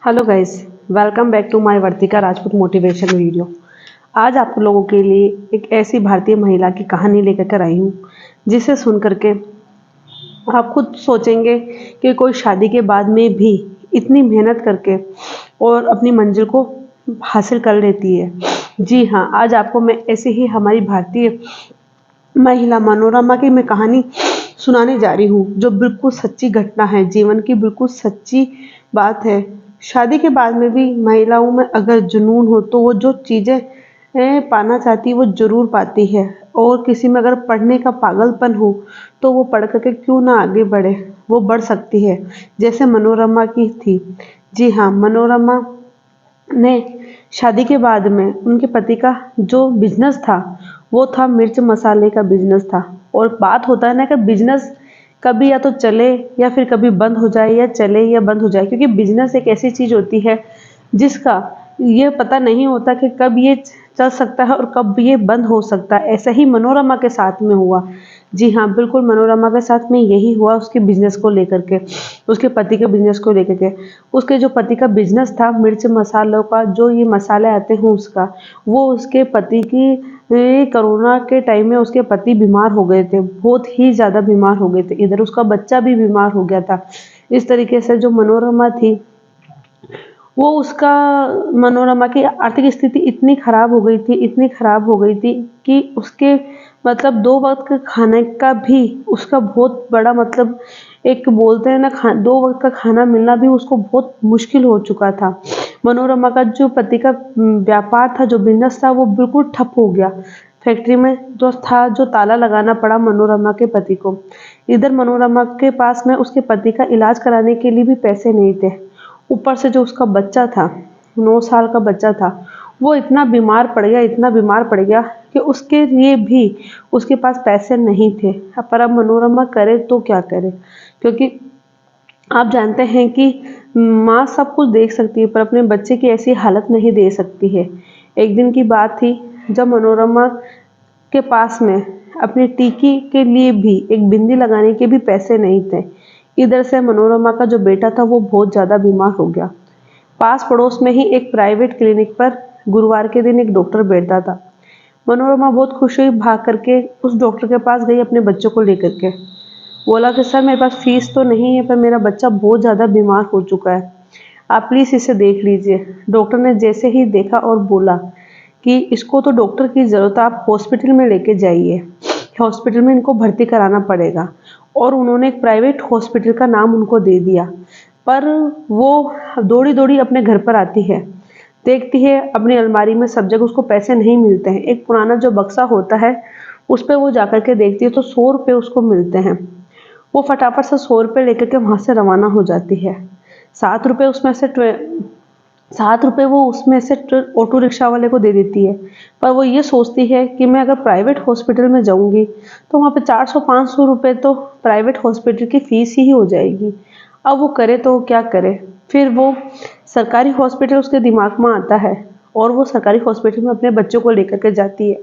Hello guys, welcome back to my Vartika Rajput motivation video. आज आप लोगों के लिए एक ऐसी भारतीय महिला की कहानी लेकर कर आई हूँ जिसे सुन करके आप खुद सोचेंगे कि कोई शादी के बाद में भी इतनी मेहनत करके और अपनी मंजिल को हासिल कर लेती है। जी हाँ, आज आपको मैं ऐसे ही हमारी भारतीय महिला मनोरमा की मैं कहानी सुनाने जा रही हूँ जो बिल्कुल सच्ची घटना है, जीवन की बिल्कुल सच्ची बात है। शादी के बाद में भी महिलाओं में अगर जुनून हो तो वो जो चीज़ें पाना चाहती है वो ज़रूर पाती है। और किसी में अगर पढ़ने का पागलपन हो तो वो पढ़ कर के क्यों ना आगे बढ़े, वो बढ़ सकती है, जैसे मनोरमा की थी। जी हाँ, मनोरमा ने शादी के बाद में उनके पति का जो बिजनेस था वो था मिर्च मसाले का बिजनेस था। और बात होता है ना कि बिजनेस कभी या तो चले या फिर कभी बंद हो जाए, या चले या बंद हो जाए, क्योंकि बिजनेस एक ऐसी चीज होती है जिसका ये पता नहीं होता कि कब ये चल सकता है और कब ये बंद हो सकता है। ऐसा ही मनोरमा के साथ में हुआ। जी हाँ, बिल्कुल मनोरमा के साथ में यही हुआ, उसके बिजनेस को लेकर के, उसके पति के बिजनेस को लेकर के। उसके जो पति का बिजनेस था मिर्च मसालों का, जो ये मसाले आते हैं उसका, वो उसके पति की कोरोना के टाइम में उसके पति बीमार हो गए थे, बहुत ही ज़्यादा बीमार हो गए थे। इधर उसका बच्चा भी बीमार हो गया था। इस तरीके से जो मनोरमा थी वो उसका मनोरमा की आर्थिक स्थिति इतनी खराब हो गई थी, इतनी खराब हो गई थी कि उसके मतलब 2 वक़्त के खाने का भी उसका बहुत बड़ा मतलब, एक बोलते हैं ना, 2 वक़्त का खाना मिलना भी उसको बहुत मुश्किल हो चुका था। मनोरमा का जो पति का व्यापार था, जो बिज़नेस था, वो बिल्कुल ठप हो गया। फैक्ट्री में जो था, जो ताला लगाना पड़ा मनोरमा के पति को। इधर मनोरमा के पास में उसके पति का इलाज कराने के लिए भी पैसे नहीं थे। ऊपर से जो उसका बच्चा था, 9 साल का बच्चा था, वो इतना बीमार पड़ गया, इतना बीमार पड़ गया कि उसके लिए भी उसके पास पैसे नहीं थे। पर अब मनोरमा करे तो क्या करे, क्योंकि आप जानते हैं कि माँ सब कुछ देख सकती है पर अपने बच्चे की ऐसी हालत नहीं दे सकती है। एक दिन की बात थी जब मनोरमा के पास में अपनी टीकी के लिए भी, एक बिंदी लगाने के भी पैसे नहीं थे। इधर से मनोरमा का जो बेटा था वो बहुत ज़्यादा बीमार हो गया। पास पड़ोस में ही एक प्राइवेट क्लिनिक पर गुरुवार के दिन एक डॉक्टर बैठता था। मनोरमा बहुत खुश हुई, भाग करके उस डॉक्टर के पास गई अपने बच्चों को लेकर के। बोला कि सर, मेरे पास फीस तो नहीं है पर मेरा बच्चा बहुत ज़्यादा बीमार हो चुका है, आप प्लीज़ इसे देख लीजिए। डॉक्टर ने जैसे ही देखा और बोला कि इसको तो डॉक्टर की ज़रूरत है, आप हॉस्पिटल में लेके जाइए, हॉस्पिटल में इनको भर्ती कराना पड़ेगा। और उन्होंने एक प्राइवेट हॉस्पिटल का नाम उनको दे दिया। पर वो दौड़ी दौड़ी अपने घर पर आती है, देखती है अपनी अलमारी में सब जगह उसको पैसे नहीं मिलते हैं। एक पुराना जो बक्सा होता है उस पर वो जाकर के देखती है तो 100 रुपये उसको मिलते हैं। वो फटाफट से 100 रुपये लेकर के वहाँ से रवाना हो जाती है। 7 रुपये उसमें से 7 रुपये वो उसमें से ऑटो रिक्शा वाले को दे देती है। पर वो ये सोचती है कि मैं अगर प्राइवेट हॉस्पिटल में जाऊंगी तो वहाँ पे 400-500 रुपये तो प्राइवेट हॉस्पिटल की फीस ही हो जाएगी। अब वो करे तो क्या करे। फिर वो सरकारी हॉस्पिटल उसके दिमाग में आता है और वो सरकारी हॉस्पिटल में अपने बच्चों को लेकर के जाती है।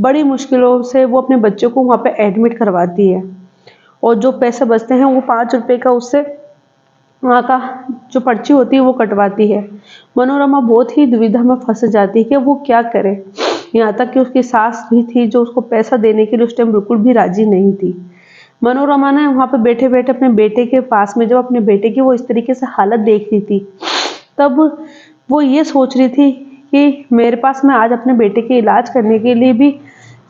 बड़ी मुश्किलों से वो अपने बच्चों को वहाँ पे एडमिट करवाती है और जो पैसे बचते हैं वो 5 रुपये का उससे वहाँ का जो पर्ची होती है वो कटवाती है। मनोरमा बहुत ही दुविधा में फंस जाती है कि वो क्या करे। यहाँ तक कि उसकी सास भी थी जो उसको पैसा देने के लिए उस टाइम बिल्कुल भी राजी नहीं थी। मनोरमा ने वहाँ पे बैठे बैठे अपने बेटे के पास में, जब अपने बेटे की वो इस तरीके से हालत देख रही थी, तब वो ये सोच रही थी कि मेरे पास में आज अपने बेटे के इलाज करने के लिए भी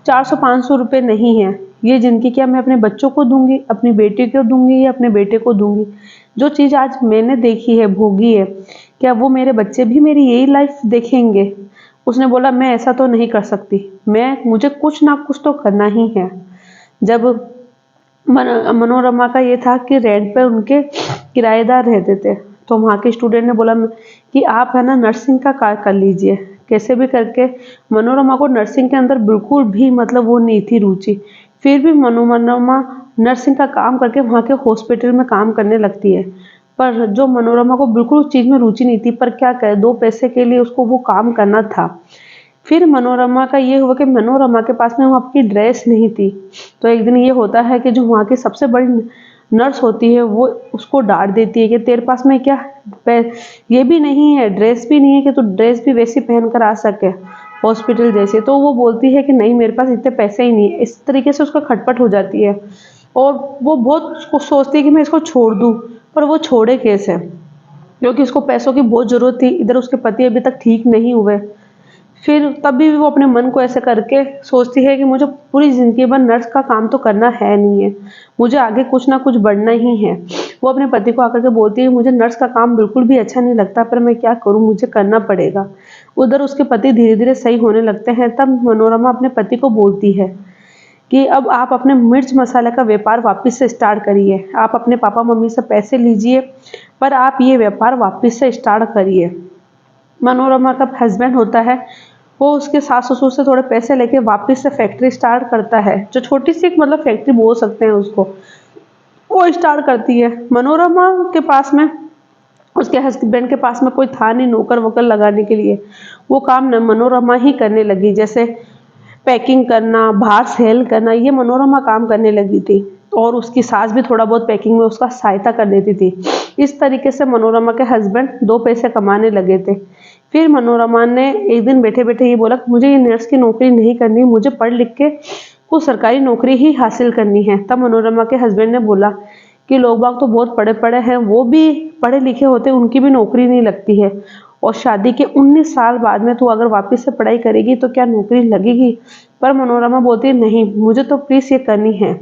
400-500 रुपये नहीं है। ये जिंदगी क्या मैं अपने बच्चों को दूंगी, अपनी बेटी को दूंगी या अपने बेटे को दूंगी। जो चीज़ आज मैंने देखी है, भोगी है, क्या वो मेरे बच्चे भी मेरी यही लाइफ देखेंगे। उसने बोला मैं ऐसा तो नहीं कर सकती, मुझे कुछ ना कुछ तो करना ही है। जब मनोरमा का ये था कि रेंट पे उनके किराएदार रहते थे, तो वहाँ के स्टूडेंट ने बोला कि आप है ना नर्सिंग का कार्य कर लीजिए। कैसे भी करके मनोरमा को नर्सिंग के अंदर बिल्कुल भी मतलब वो नहीं थी रुचि। फिर भी मनोरमा नर्सिंग का काम करके वहाँ के हॉस्पिटल में काम करने लगती है। पर जो मनोरमा को बिल्कुल उस चीज़ में रुचि नहीं थी, पर क्या करे, 2 पैसे के लिए उसको वो काम करना था। फिर मनोरमा का ये हुआ कि मनोरमा के पास में वहाँ की ड्रेस नहीं थी। तो एक दिन ये होता है कि जो वहाँ की सबसे बड़ी नर्स होती है वो उसको डांट देती है कि तेरे पास में क्या ये भी नहीं है, ड्रेस भी नहीं है कि तू ड्रेस भी वैसी पहन कर आ सके हॉस्पिटल जैसे। तो वो बोलती है कि नहीं मेरे पास इतने पैसे ही नहीं है। इस तरीके से उसका खटपट हो जाती है और वो बहुत सोचती है कि मैं इसको छोड़ दूँ, पर वो छोड़े कैसे, क्योंकि उसको पैसों की बहुत ज़रूरत थी। इधर उसके पति अभी तक ठीक नहीं हुए। फिर तभी भी वो अपने मन को ऐसे करके सोचती है कि मुझे पूरी ज़िंदगी भर नर्स का काम तो करना है नहीं है, मुझे आगे कुछ ना कुछ बढ़ना ही है। वो अपने पति को आकर के बोलती है मुझे नर्स का काम बिल्कुल भी अच्छा नहीं लगता, पर मैं क्या करूँ, मुझे करना पड़ेगा। उधर उसके पति धीरे धीरे सही होने लगते हैं। तब मनोरमा अपने पति को बोलती है कि अब आप अपने मिर्च मसाले का व्यापार वापस से स्टार्ट करिए। आप अपने पापा मम्मी से पैसे लीजिए, पर आप ये व्यापार वापस से स्टार्ट करिए। मनोरमा का हस्बैंड होता है, वो उसके सास ससुर से थोड़े पैसे लेके वापस से फैक्ट्री स्टार्ट करता है, जो छोटी सी मतलब फैक्ट्री बोल सकते हैं उसको, वो स्टार्ट करती है। मनोरमा के पास में, उसके हस्बैंड के पास में कोई था नहीं नौकर वोकर लगाने के लिए। वो काम न मनोरमा ही करने लगी, जैसे पैकिंग करना, बाहर सेल करना, ये मनोरमा काम करने लगी थी। और उसकी सास भी थोड़ा बहुत पैकिंग में उसका सहायता कर देती थी। इस तरीके से मनोरमा के हस्बैंड दो पैसे कमाने लगे थे। फिर मनोरमा ने एक दिन बैठे बैठे ये बोला मुझे ये नर्स की नौकरी नहीं करनी, मुझे पढ़ लिख के कुछ सरकारी नौकरी ही हासिल करनी है। तब मनोरमा के हस्बैंड ने बोला कि लोग बाग तो बहुत पढ़े पढ़े हैं, वो भी पढ़े लिखे होते, उनकी भी नौकरी नहीं लगती है, और शादी के 19 साल बाद में तू अगर वापस से पढ़ाई करेगी तो क्या नौकरी लगेगी। पर मनोरमा बोलती है नहीं, मुझे तो प्लीज़ ये करनी है।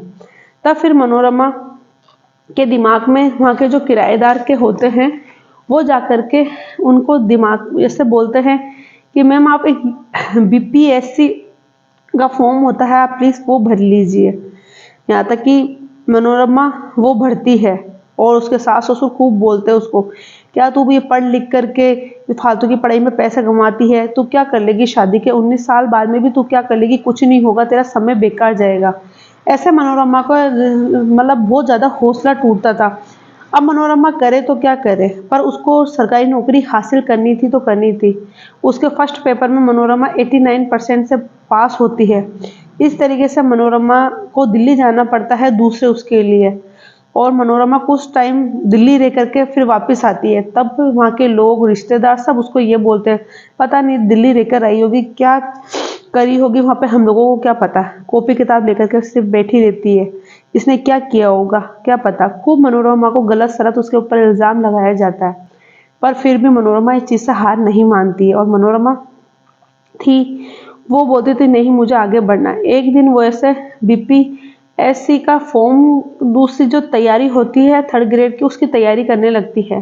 तब फिर मनोरमा के दिमाग में वहाँ के जो किराएदार के होते हैं वो जा कर के उनको दिमाग ऐसे बोलते हैं कि मैम आप एक बीपीएससी का फॉर्म होता है, आप प्लीज़ वो भर लीजिए। यहाँ तक कि मनोरमा वो भरती है और उसके सास ससुर खूब बोलते हैं उसको, क्या तू भी पढ़ लिख करके फालतू की पढ़ाई में पैसे कमाती है, तू क्या कर लेगी, शादी के 19 साल बाद में भी तू क्या कर लेगी, कुछ नहीं होगा, तेरा समय बेकार जाएगा। ऐसे मनोरमा को मतलब बहुत ज़्यादा हौसला टूटता था। अब मनोरमा करे तो क्या करे, पर उसको सरकारी नौकरी हासिल करनी थी तो करनी थी। उसके फर्स्ट पेपर में मनोरमा 89% से पास होती है। इस तरीके से मनोरमा को दिल्ली जाना पड़ता है दूसरे उसके लिए, और मनोरमा कुछ टाइम दिल्ली रह करके फिर वापस आती है। तब वहाँ के लोग रिश्तेदार सब उसको ये बोलते हैं पता नहीं दिल्ली रहकर आई होगी, क्या करी होगी वहाँ पे, हम लोगों को क्या पता, कॉपी किताब लेकर के सिर्फ बैठी रहती है, इसने क्या किया होगा क्या पता। खूब मनोरमा को गलत सलत उसके ऊपर इल्ज़ाम लगाया जाता है, पर फिर भी मनोरमा इस चीज़ से हार नहीं मानती है। और मनोरमा थी वो बोलती थी नहीं मुझे आगे बढ़ना है। एक दिन वो ऐसे बीपीएससी का फॉर्म दूसरी जो तैयारी होती है 3rd ग्रेड की, उसकी तैयारी करने लगती है।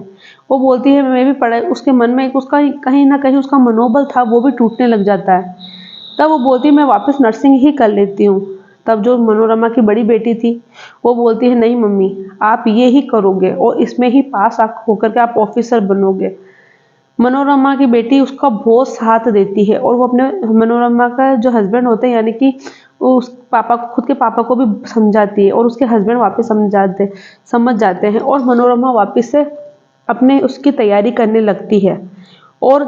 वो बोलती है मैं भी पढ़ाई, उसके मन में एक उसका कहीं ना कहीं उसका मनोबल था वो भी टूटने लग जाता है। तब वो बोलती है मैं वापस नर्सिंग ही कर लेती हूँ। तब जो मनोरमा की बड़ी बेटी थी वो बोलती है नहीं मम्मी आप ये ही करोगे और इसमें ही पास होकर के आप ऑफिसर बनोगे। मनोरमा की बेटी उसका बहुत साथ देती है और वो अपने मनोरमा का जो हस्बैंड होते हैं यानी कि उस पापा को, खुद के पापा को भी समझाती है और उसके हस्बैंड वापस समझ जाते हैं और मनोरमा वापस से अपने उसकी तैयारी करने लगती है। और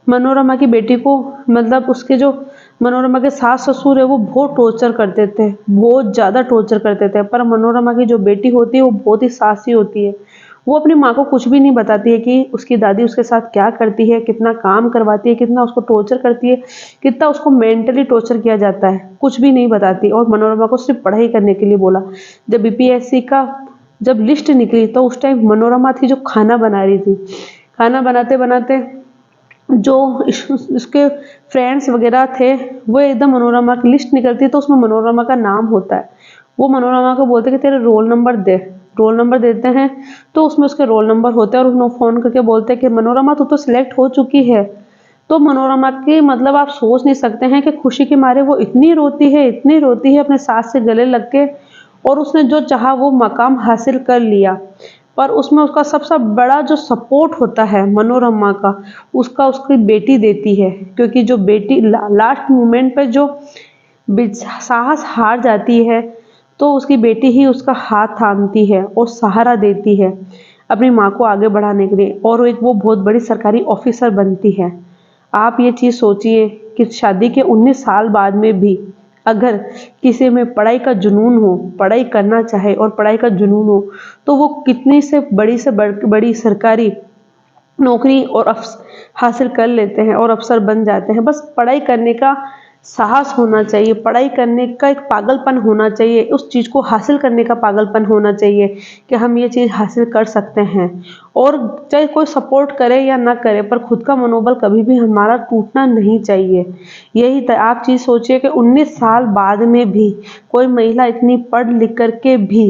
मनोरमा की बेटी को मतलब उसके जो मनोरमा के सास ससुर है वो बहुत टॉर्चर करते थे, बहुत ज़्यादा टॉर्चर करते थे। पर मनोरमा की जो बेटी होती है वो बहुत ही साहसी होती है। वो अपनी माँ को कुछ भी नहीं बताती है कि उसकी दादी उसके साथ क्या करती है, कितना काम करवाती है, कितना उसको टॉर्चर करती है, कितना उसको मेंटली टॉर्चर किया जाता है, कुछ भी नहीं बताती। और मनोरमा को सिर्फ पढ़ाई करने के लिए बोला। जब बीपीएससी का जब लिस्ट निकली तो उस टाइम मनोरमा थी जो खाना बना रही थी। खाना बनाते बनाते जो उसके फ्रेंड्स वगैरह थे वो एकदम मनोरमा की लिस्ट निकलती है तो उसमें मनोरमा का नाम होता है। वो मनोरमा को बोलते कि तेरे रोल नंबर दे, रोल नंबर देते हैं तो उसमें उसके रोल नंबर होते हैं और उन्होंने फ़ोन करके बोलते हैं कि मनोरमा तू तो सिलेक्ट हो चुकी है। तो मनोरमा की मतलब आप सोच नहीं सकते हैं कि खुशी के मारे वो इतनी रोती है, इतनी रोती है अपने सास से गले लग के, और उसने जो चाहा वो मकाम हासिल कर लिया। पर उसमें उसका सबसे बड़ा जो सपोर्ट होता है मनोरमा का, उसका उसकी बेटी देती है। क्योंकि जो बेटी लास्ट मोमेंट पे जो साहस हार जाती है तो उसकी बेटी ही उसका हाथ थामती है और सहारा देती है अपनी माँ को आगे बढ़ाने के लिए, और वो बहुत बड़ी सरकारी ऑफिसर बनती है। आप ये चीज़ सोचिए कि शादी के 19 साल बाद में भी अगर किसी में पढ़ाई का जुनून हो, पढ़ाई करना चाहे और पढ़ाई का जुनून हो, तो वो कितनी से बड़ी सरकारी नौकरी और हासिल कर लेते हैं और अफसर बन जाते हैं। बस पढ़ाई करने का साहस होना चाहिए, पढ़ाई करने का एक पागलपन होना चाहिए, उस चीज़ को हासिल करने का पागलपन होना चाहिए कि हम ये चीज़ हासिल कर सकते हैं। और चाहे कोई सपोर्ट करे या ना करे, पर खुद का मनोबल कभी भी हमारा टूटना नहीं चाहिए। यही आप चीज़ सोचिए कि 19 साल बाद में भी कोई महिला इतनी पढ़ लिख कर के भी,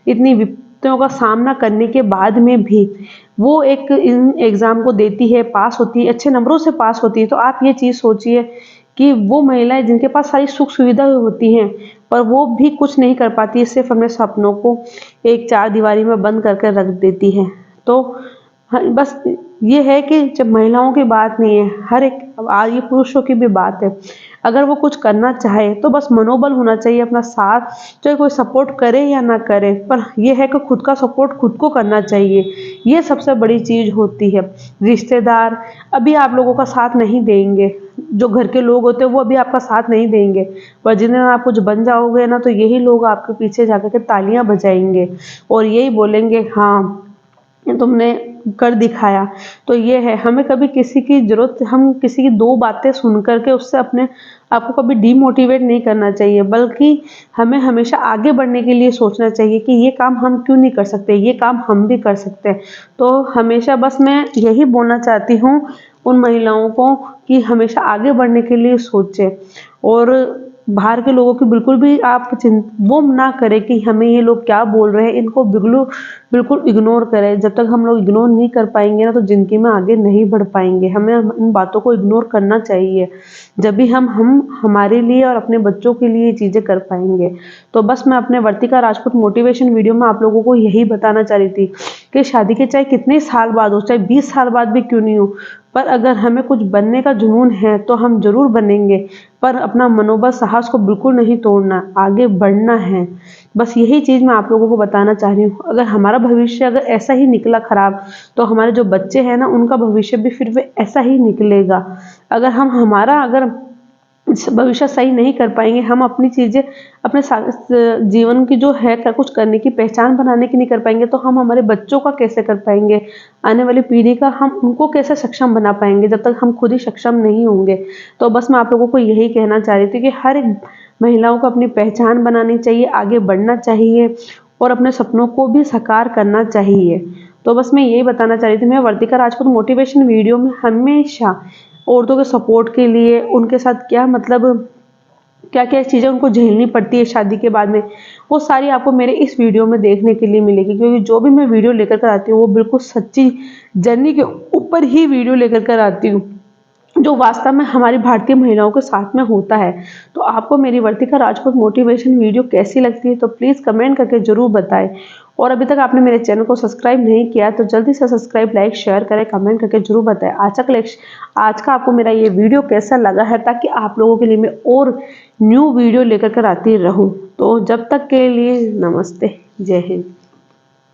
इतनी विपत्तियों का सामना करने के बाद में भी वो एक इन एग्ज़ाम को देती है, पास होती है, अच्छे नंबरों से पास होती है। तो आप ये चीज़ सोचिए कि वो महिलाएं जिनके पास सारी सुख सुविधाएं होती हैं, पर वो भी कुछ नहीं कर पाती, सिर्फ अपने सपनों को एक चार दीवारी में बंद करके रख देती हैं। तो बस ये है कि जब महिलाओं की बात नहीं है, हर एक आज ये पुरुषों की भी बात है, अगर वो कुछ करना चाहे तो बस मनोबल होना चाहिए अपना साथ, चाहे कोई सपोर्ट करे या ना करे, पर यह है कि खुद का सपोर्ट खुद को करना चाहिए। ये सबसे बड़ी चीज़ होती है। रिश्तेदार अभी आप लोगों का साथ नहीं देंगे, जो घर के लोग होते हैं वो अभी आपका साथ नहीं देंगे, पर जिन दिन आप कुछ बन जाओगे ना, तो यही लोग आपके पीछे जाकर के तालियां बजाएंगे और यही बोलेंगे हाँ तुमने कर दिखाया। तो ये है, हमें कभी किसी की जरूरत, हम किसी की दो बातें सुन करके उससे अपने आपको कभी डीमोटिवेट नहीं करना चाहिए, बल्कि हमें हमेशा आगे बढ़ने के लिए सोचना चाहिए कि ये काम हम क्यों नहीं कर सकते, ये काम हम भी कर सकते हैं। तो हमेशा बस मैं यही बोलना चाहती हूँ उन महिलाओं को कि हमेशा आगे बढ़ने के लिए सोचें और बाहर के लोगों की बिल्कुल भी आप वो ना करें कि हमें ये लोग क्या बोल रहे हैं, इनको बिल्कुल इग्नोर करें। जब तक हम लोग इग्नोर नहीं कर पाएंगे ना, तो ज़िंदगी में आगे नहीं बढ़ पाएंगे। हमें इन बातों को इग्नोर करना चाहिए, जब भी हम हमारे लिए और अपने बच्चों के लिए ये चीज़ें कर पाएंगे। तो बस मैं अपने वर्तिका राजपूत मोटिवेशन वीडियो में आप लोगों को यही बताना चाह रही थी कि शादी के चाहे कितने साल बाद हो, चाहे 20 साल बाद भी क्यों नहीं हो, पर अगर हमें कुछ बनने का जुनून है तो हम जरूर बनेंगे, पर अपना मनोबल साहस को बिल्कुल नहीं तोड़ना, आगे बढ़ना है। बस यही चीज़ मैं आप लोगों को बताना चाह रही हूँ। अगर हमारा भविष्य अगर ऐसा ही निकला खराब, तो हमारे जो बच्चे हैं ना, उनका भविष्य भी फिर वे ऐसा ही निकलेगा। अगर हम हमारा अगर भविष्य सही नहीं कर पाएंगे, हम अपनी चीज़ें अपने जीवन की जो है कुछ करने की पहचान बनाने की नहीं कर पाएंगे, तो हम हमारे बच्चों का कैसे कर पाएंगे, आने वाली पीढ़ी का हम उनको कैसे सक्षम बना पाएंगे जब तक हम खुद ही सक्षम नहीं होंगे। तो बस मैं आप लोगों को यही कहना चाह रही थी कि हर एक महिलाओं को अपनी पहचान बनानी चाहिए, आगे बढ़ना चाहिए और अपने सपनों को भी साकार करना चाहिए। तो बस मैं यही बताना चाह रही थी। मैं वर्तिका राजपूत मोटिवेशन वीडियो में हमेशा औरतों के सपोर्ट के लिए, उनके साथ क्या मतलब क्या क्या चीज़ें उनको झेलनी पड़ती है शादी के बाद में, वो सारी आपको मेरे इस वीडियो में देखने के लिए मिलेगी। क्योंकि जो भी मैं वीडियो लेकर कर आती हूँ वो बिल्कुल सच्ची जर्नी के ऊपर ही वीडियो लेकर कर आती हूँ, जो वास्तव में हमारी भारतीय महिलाओं के साथ में होता है। तो आपको मेरी वर्तिका राजपूत मोटिवेशन वीडियो कैसी लगती है तो प्लीज़ कमेंट करके ज़रूर बताएं। और अभी तक आपने मेरे चैनल को सब्सक्राइब नहीं किया तो जल्दी से सब्सक्राइब, लाइक, शेयर करें, कमेंट करके ज़रूर बताएं आज का आपको मेरा ये वीडियो कैसा लगा है, ताकि आप लोगों के लिए मैं और न्यू वीडियो लेकर कर आती रहूँ। तो जब तक के लिए नमस्ते, जय हिंद।